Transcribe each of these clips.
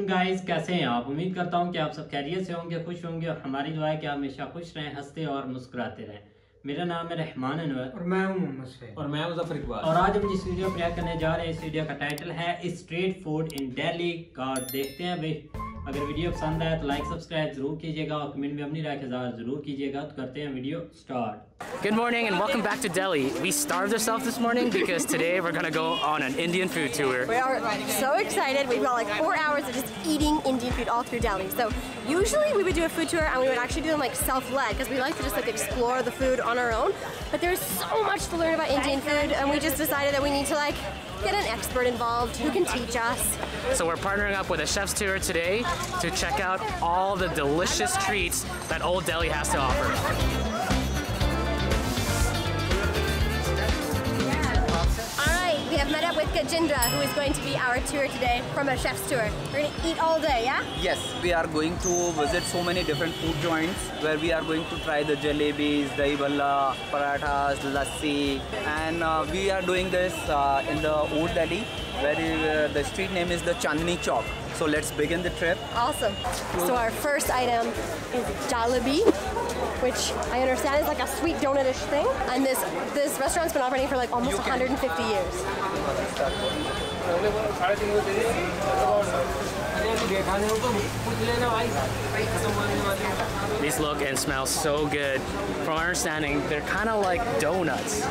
Guys, कैसे हैं आप? उम्मीद करता हूं कि आप सब खैरियत से होंगे, खुश होंगे और हमारी दुआ है कि आप हमेशा खुश रहें, हंसते और मुस्कुराते रहें। मेरा नाम है रहमान अनवर और मैं हूं मोहम्मद सोहेल और मैं हूं ज़फ़र इकबाल। और आज हम जिस वीडियो पर करने जा रहे हैं, इस वीडियो का टाइटल है स्ट्रीट फूड इन दिल्ली का। देखते हैं भाई, अगर वीडियो पसंद आए तो लाइक सब्सक्राइब जरूर कीजिएगा और कमेंट में अपनी राय का इज़हार जरूर कीजिएगा। तो करते हैं video start. Good morning and welcome back to Delhi. We starved ourselves this morning because today we're gonna go on an Indian food tour. We are so excited. We've got like 4 hours of just eating Indian food all through Delhi. So usually we would do a food tour and we would actually do them like self-led because we like to just like explore the food on our own. But there's so much to learn about Indian food and we just decided that we need to like get an expert involved who can teach us. So we're partnering up with a chef's tour today to check out all the delicious treats that Old Delhi has to offer. We have met up with Gajendra, who is going to be our tour today from a chef's tour. We're going to eat all day, yeah? Yes, we are going to visit so many different food joints where we are going to try the jalebis, dahi bhalla, parathas, lassi, and we are doing this in the Old Delhi, where the street name is the Chandni Chowk. So let's begin the trip. Awesome. So our first item is jalebi, which I understand is like a sweet donut-ish thing. And this restaurant's been operating for like almost 150 years. These look and smell so good. From our understanding, they're kind of like donuts.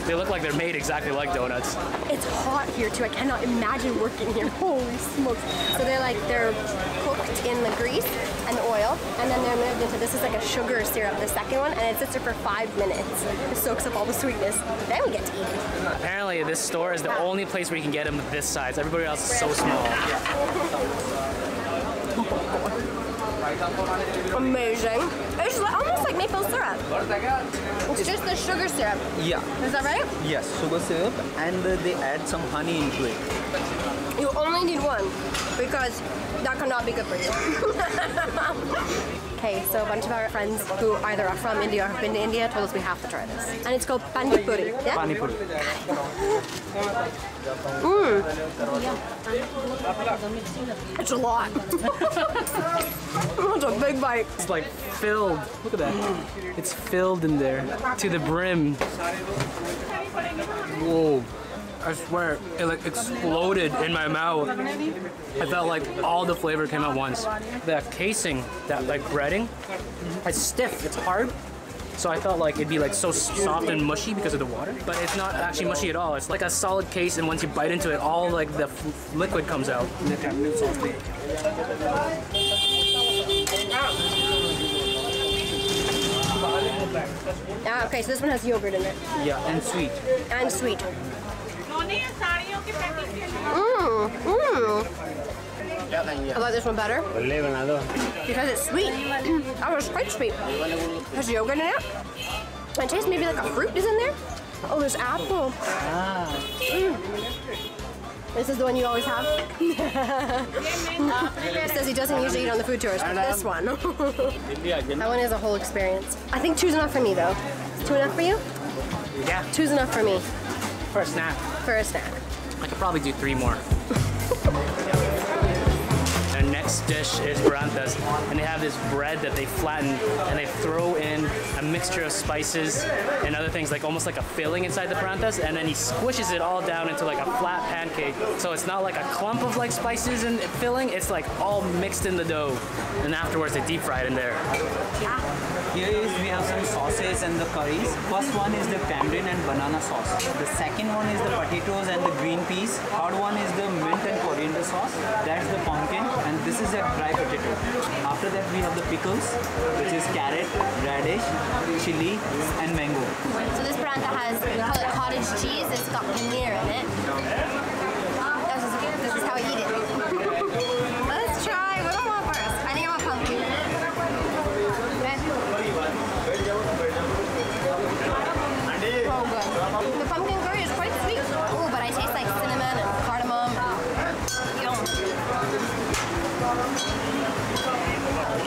They look like they're made exactly like donuts. It's hot here too. I cannot imagine working here. Holy smokes. So they're cooked in the grease and the oil, and then they're moved into, this is like a sugar syrup, the second one, and it sits there for 5 minutes. It soaks up all the sweetness. Then we get to eat it. Apparently this store is the only place where you can get them this size. Everybody else is so small. Amazing. It's almost like maple syrup. It's just the sugar syrup. Yeah. Is that right? Yes, sugar syrup, and they add some honey into it. You only need one because that cannot be good for you. Okay, so a bunch of our friends who either are from India or have been to India told us we have to try this. And it's called pani puri. Yeah? Pani puri. It's a lot. It's a big bite. It's like filled. Look at that. It's filled in there to the brim. Whoa. I swear, it like exploded in my mouth. I felt like all the flavor came at once. The casing, that like breading, it's stiff, it's hard. So I felt like it'd be like so soft and mushy because of the water, but it's not actually mushy at all. It's like a solid case, and once you bite into it, all like the liquid comes out. Okay, so this one has yogurt in it. Yeah, and sweet. And sweet. I like this one better because it's sweet. Oh, it's quite sweet. There's yogurt in it. It tastes maybe like a fruit is in there. Oh, there's apple. This is the one you always have? He says he doesn't usually eat on the food tours, but this one. That one is a whole experience. I think 2's enough for me though. Is 2 enough for you? Yeah. 2's enough for me. For a snack. For a snack. I could probably do 3 more. Our next dish is paranthas, and they have this bread that they flatten and they throw in a mixture of spices and other things, like almost like a filling inside the paranthas, and then he squishes it all down into like a flat pancake. So it's not like a clump of like spices and filling, it's like all mixed in the dough, and afterwards they deep fry it in there. Here we have some sauces and the curries. First one is the tamarind and banana sauce. The second one is the potatoes and the green peas. Third one is the mint and coriander sauce. That's the pumpkin, and this is a dry potato. After that we have the pickles, which is carrot, radish, chili, and mango. So this parantha has, we call it cottage cheese. It's got paneer in it. This is how I eat it. Let's try. What do I want first? I think I want pumpkin. Oh, good. The pumpkin curry is quite sweet. Oh, but I taste like cinnamon and cardamom. Yum.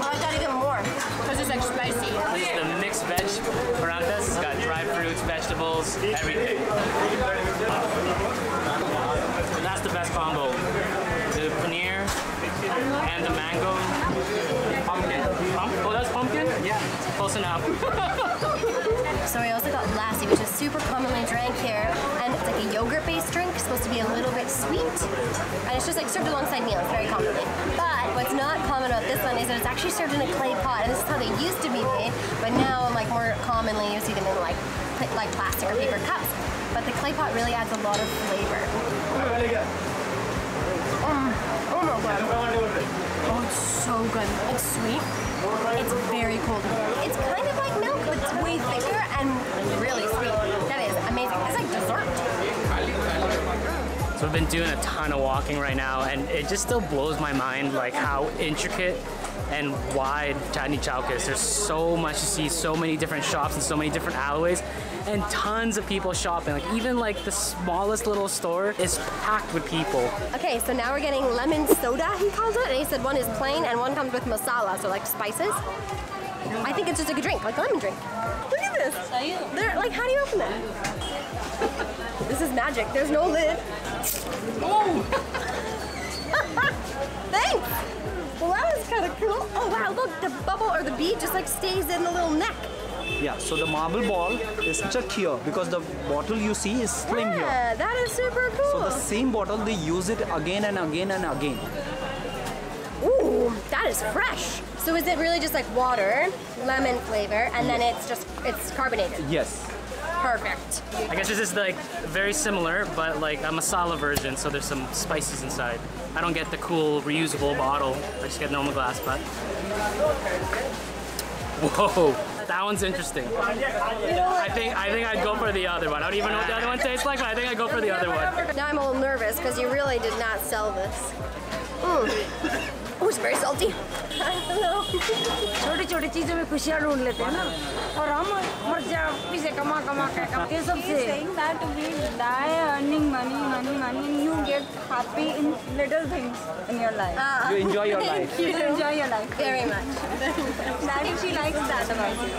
I like that even more because it's like spicy. This is the mix every day. That's the best combo. The paneer and the mango. Pumpkin. Oh, that's pumpkin? Yeah. Close enough. So we also got lassi, which is super commonly drank here, and it's like a yogurt-based drink, supposed to be a little bit sweet, and it's just like served alongside meals very commonly. But what's not common about this one is that it's actually served in a clay pot, and this is how they used to be made, but now like more commonly you see them in like plastic or paper cups. But the clay pot really adds a lot of flavor. Oh my god. Oh, it's so good. It's sweet. It's very cold. It's kind of like milk, but it's way thicker and really sweet. That is amazing. It's like dessert. So we've been doing a ton of walking right now, and it just still blows my mind like how intricate and wide Chandni Chowk is. There's so much to see, so many different shops and so many different alleyways, and tons of people shopping. Like even like the smallest little store is packed with people. Okay, so now we're getting lemon soda, he calls it. And he said one is plain and one comes with masala, so like spices. I think it's just like a drink, like a lemon drink. Look at this. They're like, how do you open it? This is magic. There's no lid. Oh! Thanks! Well, that was kind of cool. Oh wow, look, the bubble or the bead just like stays in the little neck. Yeah, so the marble ball is stuck here because the bottle you see is slim here. Yeah, that is super cool. So the same bottle, they use it again and again and again. Ooh, that is fresh. So is it really just like water, lemon flavor, and then it's carbonated? Yes. Perfect. I guess this is like very similar, but like a masala version, so there's some spices inside. I don't get the cool reusable bottle. I just get normal glass, but whoa, that one's interesting. I think I'd go for the other one. I don't even know what the other one tastes like, but I think I'd go for the other one. Now I'm a little nervous because you really did not sell this. Oh, it's very salty. Hello. छोटी-छोटी चीजों में खुशियाँ ढूंढ लेते हैं ना और हम मर्जा पीछे कमा के सबसे saying that we die earning money and you get happy in little things in your life. You enjoy your life. You enjoy your life Very much. That she likes that about you.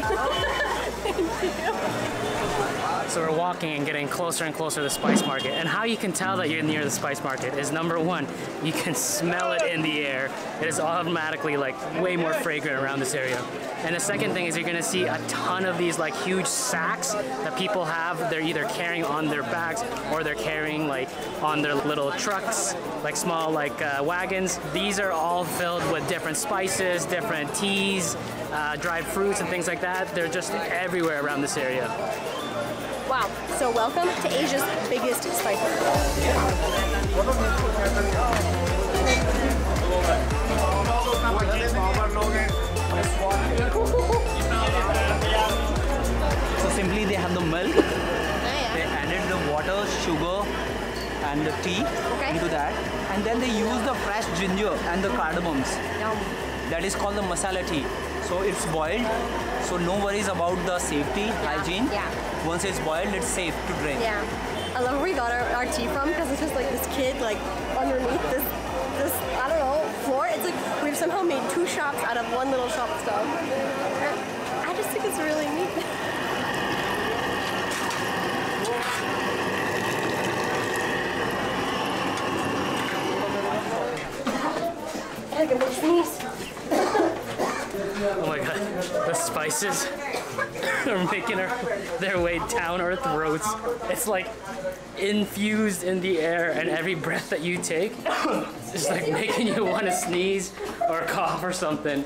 So we're walking and getting closer and closer to the spice market. And how you can tell that you're near the spice market is number one, you can smell it in the air. It is automatically like way more fragrant around this area. And the second thing is you're gonna see a ton of these like huge sacks that people have. They're either carrying on their backs or they're carrying like on their little trucks, like small like wagons. These are all filled with different spices, different teas, dried fruits and things like that. They're just everywhere around this area. Wow. So welcome to Asia's biggest spice market. So simply they have the milk, they added the water, sugar and the tea into that, and then they use the fresh ginger and the cardamoms. Yum. That is called the masala tea. So it's boiled, so no worries about the safety, hygiene. Yeah. Once it's boiled, it's safe to drink. Yeah. I love where we got our tea from because it's just like this kid like underneath this I don't know floor. It's like we've somehow made two shops out of one little shop stall. I just think it's really neat. I can sneeze. Oh my god, the spices are making their way down our throats. It's like infused in the air, and every breath that you take is like making you want to sneeze or cough or something.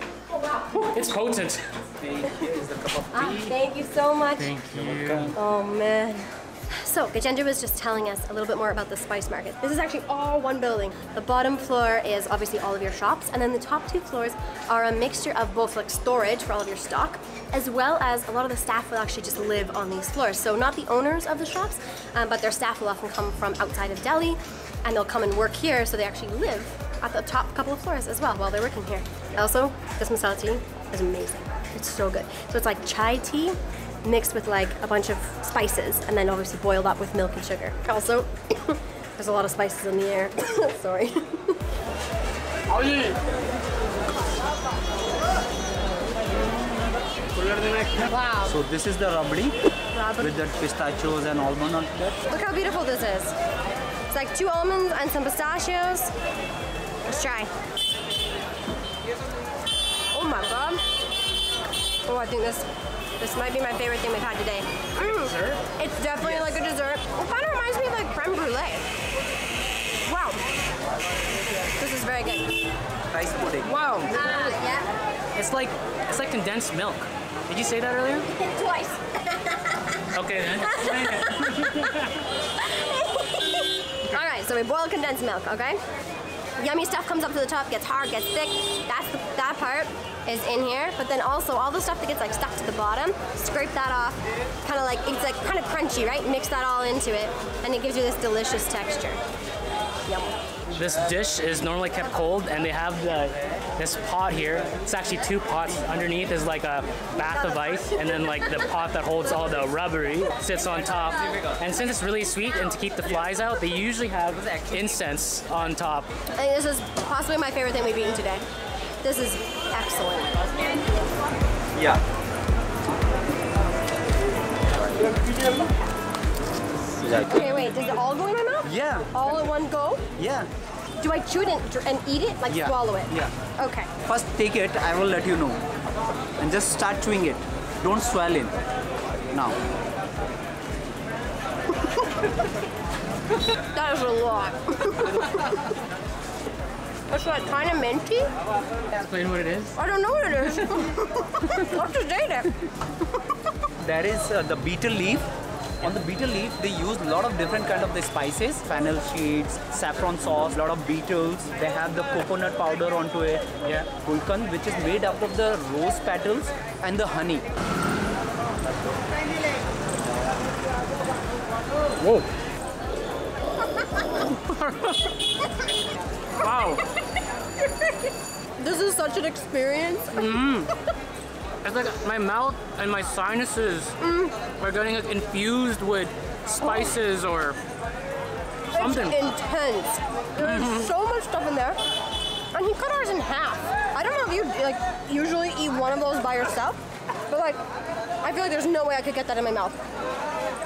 It's potent. Here is the cup of tea. Thank you so much. Thank you. Oh man. So, Gajendra was just telling us a little bit more about the spice market. This is actually all one building. The bottom floor is obviously all of your shops, and then the top two floors are a mixture of both like storage for all of your stock, as well as a lot of the staff will actually just live on these floors. So not the owners of the shops, but their staff will often come from outside of Delhi, and they'll come and work here, so they actually live at the top couple of floors as well while they're working here. Also, this masala tea is amazing. It's so good. So it's like chai tea, mixed with like a bunch of spices and then obviously boiled up with milk and sugar. Also, there's a lot of spices in the air. Sorry. Wow. So this is the rabdi with the pistachios and almond on it. Look how beautiful this is. It's like 2 almonds and some pistachios. Let's try. Oh my god. Oh, I think this might be my favorite thing we've had today. Dessert? It's definitely like a dessert. It kind of reminds me of like creme brulee. Wow. This is very good. Rice pudding. Wow. Yeah. It's like condensed milk. Did you say that earlier? Twice. Okay then. Alright, so we boil condensed milk, okay? Yummy stuff comes up to the top, gets hard, gets thick. That part is in here, but then also all the stuff that gets like stuck to the bottom, scrape that off. Kind of like, it's like kind of crunchy, right? Mix that all into it, and it gives you this delicious texture. Yum. This dish is normally kept cold, and they have this pot here. It's actually 2 pots. Underneath is like a bath of ice, and then like the pot that holds all the rubbery sits on top. And since it's really sweet, and to keep the flies out, they usually have incense on top. I think this is possibly my favorite thing we've eaten today. This is excellent. Yeah. Okay, wait, does it all go in my mouth? Yeah. All in one go? Yeah. Do I chew it and eat it? Like Yeah. swallow it? Yeah. Okay. First take it, I will let you know. And just start chewing it. Don't swallow it. Now. That is a lot. It's like kind of minty. Explain what it is. I don't know what it is. I'll just ate it. There is the betel leaf. On the betel leaf, they use a lot of different kind of the spices, fennel seeds, saffron sauce, a lot of beetles. They have the coconut powder onto it. Yeah, gulkan, which is made out of the rose petals and the honey. Whoa. Wow. This is such an experience. It's like my mouth and my sinuses are getting like infused with spices or something. It's intense. There's so much stuff in there. And he cut ours in half. I don't know if you like usually eat one of those by yourself, but like I feel like there's no way I could get that in my mouth.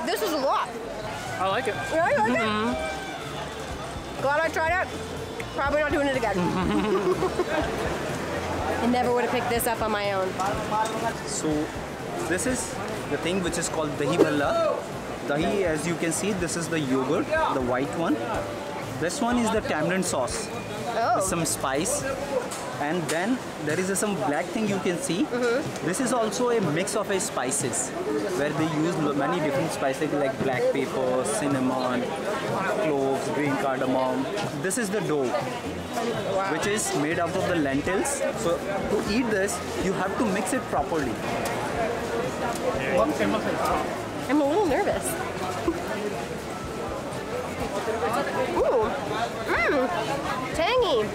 This is a lot. I like it. Yeah, you like it? Glad I tried it. Probably not doing it again. I never would have picked this up on my own. So this is the thing which is called dahi bhalla. Dahi, as you can see, this is the yogurt, the white one. This one is the tamarind sauce. Oh. With some spice. And then there is some black thing you can see. This is also a mix of spices where they use many different spices like black pepper, cinnamon, cloves, green cardamom. This is the dough, which is made out of the lentils. So to eat this, you have to mix it properly. I'm a little nervous. Ooh. Tangy.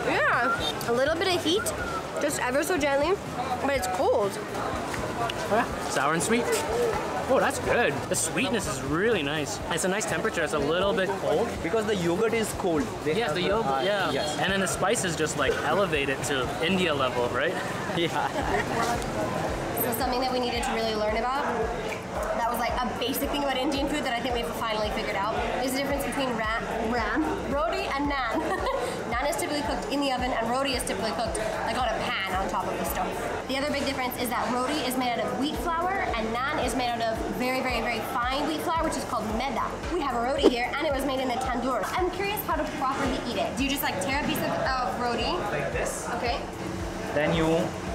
Yeah. A little bit of heat, just ever so gently, but it's cold. Sour and sweet. Oh, that's good. The sweetness is really nice. It's a nice temperature. It's a little bit cold. Because the yogurt is cold. Yes, the yogurt. Yeah. Yes. And then the spices just like elevate it to India level, right? Yeah. So something that we needed to really learn about, that was like a basic thing about Indian food that I think we've finally figured out, is the difference between roti and naan. Naan is typically cooked in the oven and roti is typically cooked like on a pan on top of the stove. The other big difference is that roti is made out of wheat flour and naan is made out of very, very, very fine wheat flour, which is called maida. We have a roti here and it was made in the tandoor. I'm curious how to properly eat it. Do you just like tear a piece of roti? Like this. Okay. Then you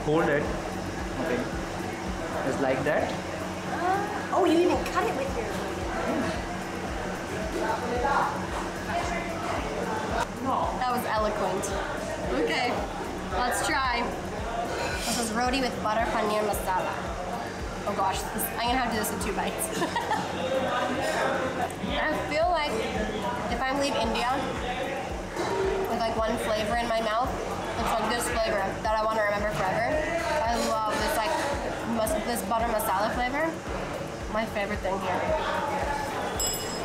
hold it. Okay. Just like that. Oh, you even cut it with your... That was eloquent. Okay, let's try. This is roti with butter paneer masala. Oh gosh, I'm gonna have to do this in 2 bites. I feel like if I leave India with like one flavor in my mouth, it's like this flavor that I want to remember forever. I love this like this butter masala flavor. My favorite thing here.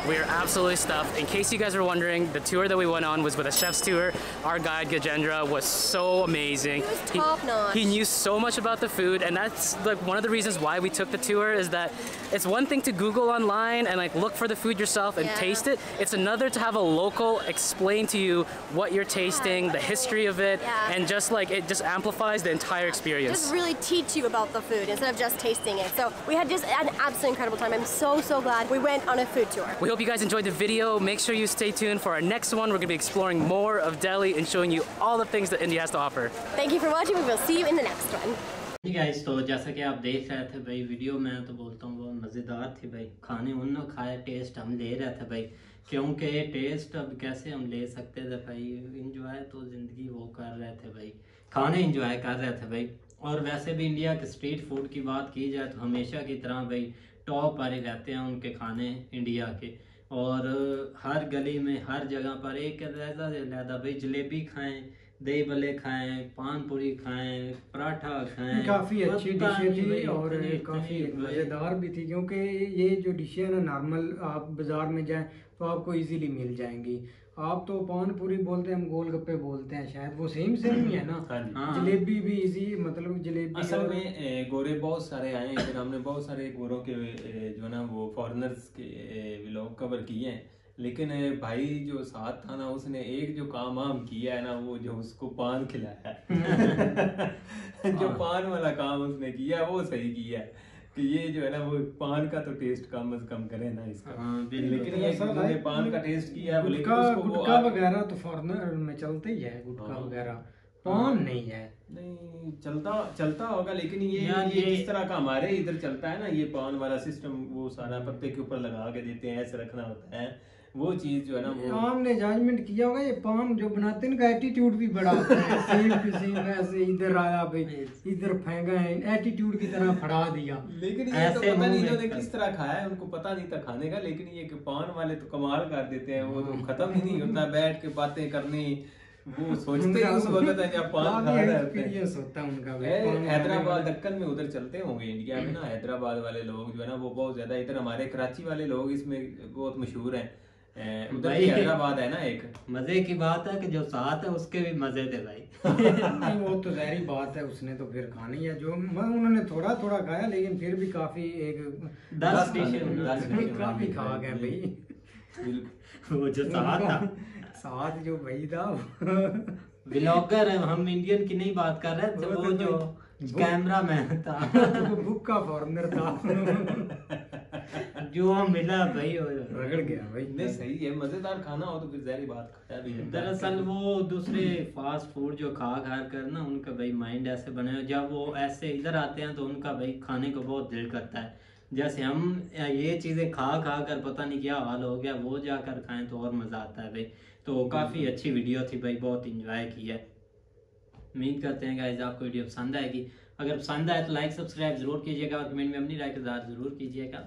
We are absolutely stuffed. In case you guys were wondering, the tour that we went on was with a chef's tour. Our guide Gajendra was so amazing. He was top notch. He knew so much about the food, and that's like one of the reasons why we took the tour. Is that it's one thing to Google online and like look for the food yourself and taste it. It's another to have a local explain to you what you're tasting, the history of it, and just like it just amplifies the entire experience. Just really teach you about the food instead of just tasting it. So we had just an absolutely incredible time. I'm so glad we went on a food tour. We hope you guys enjoyed the video. Make sure you stay tuned for our next one. We're going to be exploring more of Delhi and showing you all the things that India has to offer. Thank you for watching. We will see you in the next one. जी guys, तो जैसा कि आप देख रहे थे भाई video में, तो बोलता हूँ बहुत मज़ेदार थी भाई। खाने उन्होंने खाया, टेस्ट हम ले रहे थे भाई, क्योंकि टेस्ट अब कैसे हम ले सकते थे भाई। इंजॉय तो ज़िंदगी वो कर रहे थे भाई, खाने इंजॉय कर रहे थे भाई। और वैसे भी इंडिया के स्ट्रीट फूड की बात की जाए तो हमेशा की तरह भाई टॉप पर ही रहते हैं उनके खाने इंडिया के। और हर गली में हर जगह पर एक लहदा भाई जलेबी खाएं, दही भल्ले खाएं, पान पूरी खाएं, पराठा खाएं। काफ़ी अच्छी डिशें थी और काफ़ी मज़ेदार भी थी, क्योंकि ये जो डिशें हैं ना नॉर्मल आप बाज़ार में जाएं तो आपको इजीली मिल जाएंगी। आप तो पान पूरी बोलते हैं, हम गोलगप्पे बोलते हैं, शायद वो सेम ही है ना। जलेबी भी इजी, मतलब जलेबी असल में गोरे बहुत सारे आए हैं, फिर हमने बहुत सारे गोरों के जो है ना वो फॉरेनर्स के व्लॉग कवर किए हैं। लेकिन भाई जो साथ था ना, उसने एक जो काम आम किया है ना, वो जो उसको पान खिलाया है जो पान वाला काम उसने किया वो सही किया है कि ये जो है ना वो पान का तो टेस्ट कम से कम करे ना इसका। लेकिन ये पान का टेस्ट किया है, गुटखा वगैरह तो फॉरेनर में चलते ही है, गुटखा वगैरह, पान नहीं है। नहीं चलता होगा, लेकिन ये जिस तरह का हमारे इधर चलता है ना, ये पान वाला सिस्टम, वो सारा पत्ते के ऊपर लगा के देते हैं, ऐसे रखना होता है, वो चीज जो है ना वो हमने जजमेंट किया होगा। ये पान जो बनाते हैं इनका एटीट्यूड भी बड़ा होता है, सेम टू सेम ऐसे इधर आया भाई इधर फेंका है, एटीट्यूड की तरह फड़ा दिया। लेकिन ये तो पता नहीं इन्होंने किस तरह खाया है, उनको पता नहीं था खाने का। लेकिन ये पान वाले तो कमाल कर देते हैं, वो तो खत्म ही नहीं होता, बैठ के बातें करनी, वो सोचते हैं उस वक्त है जब पान खा रहे होते हैं। हैदराबाद दक्कन में उधर चलते होंगे इंडिया में ना, हैदराबाद वाले लोग जो है ना वो बहुत ज्यादा, इधर हमारे कराची वाले लोग इसमें बहुत मशहूर हैं। उधर भी हैदराबाद है ना। एक मजे की बात है कि जो साथ है उसके भी मजे थे भाई नहीं वो तो ज़ाहिर बात है, उसने तो फिर खानी है, जो उन्होंने थोड़ा खाया, लेकिन फिर भी काफी एक 10 डिशें काफी खा गए भाई। वो जो साथ जो भाई था व्लॉगर, हम इंडियन की नहीं बात कर रहे थे, वो जो कैमरा मैन था भूखा फॉरेनर था जो मिला भाई रगड़ गया भाई। नहीं सही है, मजेदार खाना हो तो फिर ज़ाहिर बात खाया भी है। दरअसल वो दूसरे फास्ट फूड जो खा कर ना उनका भाई माइंड ऐसे बने हो, जब वो ऐसे इधर आते हैं तो उनका भाई खाने को बहुत दिल करता है। जैसे हम ये चीज़ें खा कर पता नहीं क्या हाल हो गया, वो जाकर खाएं तो और मज़ा आता है भाई। तो काफ़ी अच्छी वीडियो थी भाई, बहुत इंजॉय किया। उम्मीद करते हैं गाइस आपको वीडियो पसंद आएगी। अगर पसंद आए तो लाइक सब्सक्राइब जरूर कीजिएगा और कमेंट में अपनी राय का इज़हार जरूर कीजिएगा।